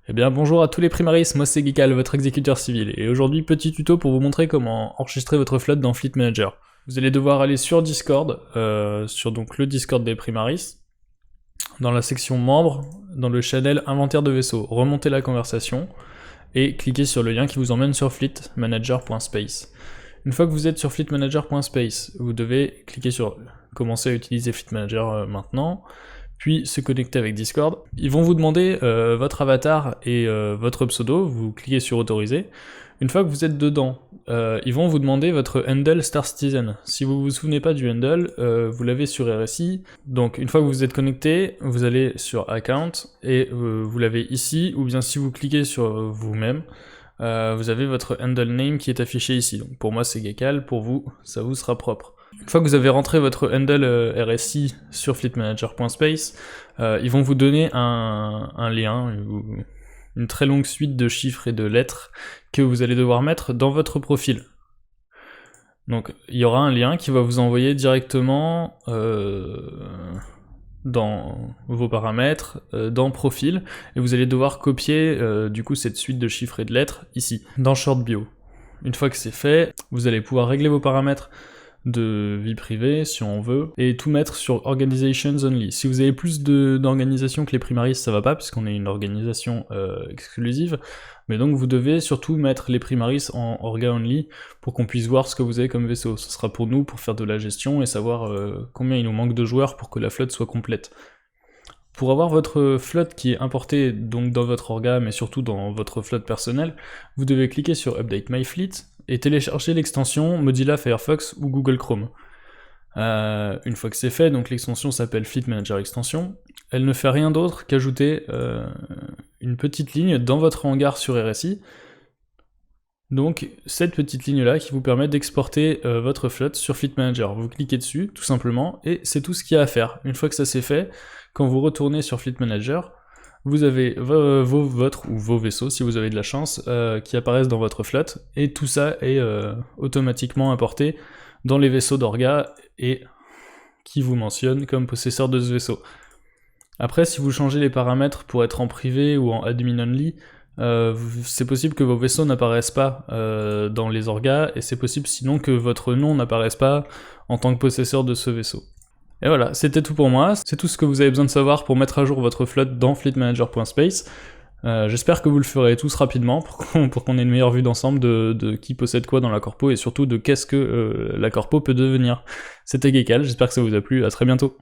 Eh bien bonjour à tous les primaris, moi c'est Geekal, votre exécuteur civil, et aujourd'hui petit tuto pour vous montrer comment enregistrer votre flotte dans Fleet Manager. Vous allez devoir aller sur Discord, sur donc le Discord des primaris, dans la section membres, dans le channel inventaire de vaisseaux, remontez la conversation, et cliquez sur le lien qui vous emmène sur fleetmanager.space. Une fois que vous êtes sur fleetmanager.space, vous devez cliquer sur commencer à utiliser Fleet Manager maintenant, puis se connecter avec Discord. Ils vont vous demander votre avatar et votre pseudo, vous cliquez sur autoriser. Une fois que vous êtes dedans, ils vont vous demander votre handle Star Citizen. Si vous vous souvenez pas du handle, vous l'avez sur RSI. Donc une fois que vous êtes connecté, vous allez sur Account et vous l'avez ici, ou bien si vous cliquez sur vous-même, vous avez votre handle name qui est affiché ici. Donc pour moi c'est Gekal, pour vous, ça vous sera propre. Une fois que vous avez rentré votre handle RSI sur fleetmanager.space, ils vont vous donner un lien, une très longue suite de chiffres et de lettres que vous allez devoir mettre dans votre profil. Donc il y aura un lien qui va vous envoyer directement dans vos paramètres, dans profil, et vous allez devoir copier du coup cette suite de chiffres et de lettres ici, dans Short Bio. Une fois que c'est fait, vous allez pouvoir régler vos paramètres de vie privée, si on veut, et tout mettre sur Organizations Only. Si vous avez plus d'organisations que les primaris, ça va pas, puisqu'on est une organisation exclusive, mais donc vous devez surtout mettre les primaris en Orga Only, pour qu'on puisse voir ce que vous avez comme vaisseau. Ce sera pour nous, pour faire de la gestion, et savoir combien il nous manque de joueurs pour que la flotte soit complète. Pour avoir votre flotte qui est importée donc dans votre orga, mais surtout dans votre flotte personnelle, vous devez cliquer sur Update My Fleet, et télécharger l'extension Mozilla Firefox ou Google Chrome. Une fois que c'est fait, donc l'extension s'appelle Fleet Manager Extension, elle ne fait rien d'autre qu'ajouter une petite ligne dans votre hangar sur RSI, donc cette petite ligne là qui vous permet d'exporter votre flotte sur Fleet Manager. Vous cliquez dessus, tout simplement, et c'est tout ce qu'il y a à faire. Une fois que ça c'est fait, quand vous retournez sur Fleet Manager, vous avez vos vaisseaux, si vous avez de la chance, qui apparaissent dans votre flotte, et tout ça est automatiquement importé dans les vaisseaux d'Orga, et qui vous mentionne comme possesseur de ce vaisseau. Après, si vous changez les paramètres pour être en privé ou en admin only, c'est possible que vos vaisseaux n'apparaissent pas dans les orgas, et c'est possible sinon que votre nom n'apparaisse pas en tant que possesseur de ce vaisseau. Et voilà, c'était tout pour moi, c'est tout ce que vous avez besoin de savoir pour mettre à jour votre flotte dans fleetmanager.space. J'espère que vous le ferez tous rapidement pour qu'on ait une meilleure vue d'ensemble de qui possède quoi dans la corpo, et surtout de qu'est-ce que la corpo peut devenir. C'était Gekal, j'espère que ça vous a plu, à très bientôt.